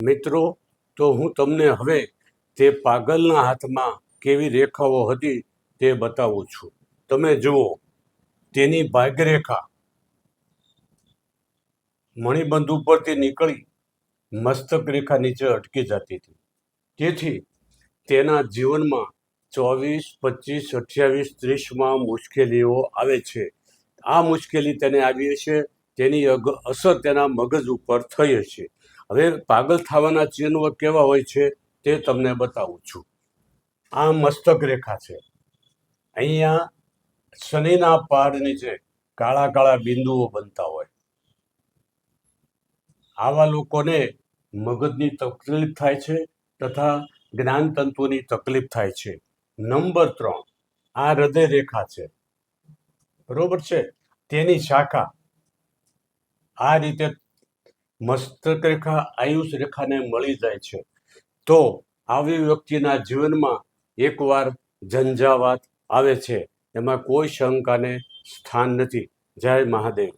મિત્રો, તો હું તમને હવે તે પાગલના હાથમાં કેવી રેખાઓ હતી તે બતાવું છું. તમે જુઓ, તેની ભાગ્યરેખા મણિબંધ ઉપરથી નીકળી મસ્તક રેખા નીચે અટકી જતી હતી. તેથી તેના જીવનમાં 24, 25, 28, 30માં મુશ્કેલીઓ આવે છે. આ મુશ્કેલી તેને આવી હશે, તેની અસર તેના મગજ ઉપર થઈ હશે. હવે પાગલ થવાના ચિહ્નો કેવા હોય છે તે તમને બતાવું છું. આ મસ્તક રેખા છે. અહીંયા શનિના પહાડ નીચે કાળા કાળા બિંદુઓ બનતા હોય. આવા લોકોને મગજની તકલીફ થાય છે તથા જ્ઞાનતંતુની તકલીફ થાય છે. નંબર 3, આ હૃદય રેખા છે, બરોબર છે. તેની શાખા આ રીતે મસ્તક રેખા આયુષ રેખાને મળી જાય છે. તો આવી વ્યક્તિના જીવનમાં એકવાર ઝંઝાવાત આવે છે, એમાં કોઈ શંકાને સ્થાન નથી. જય મહાદેવ.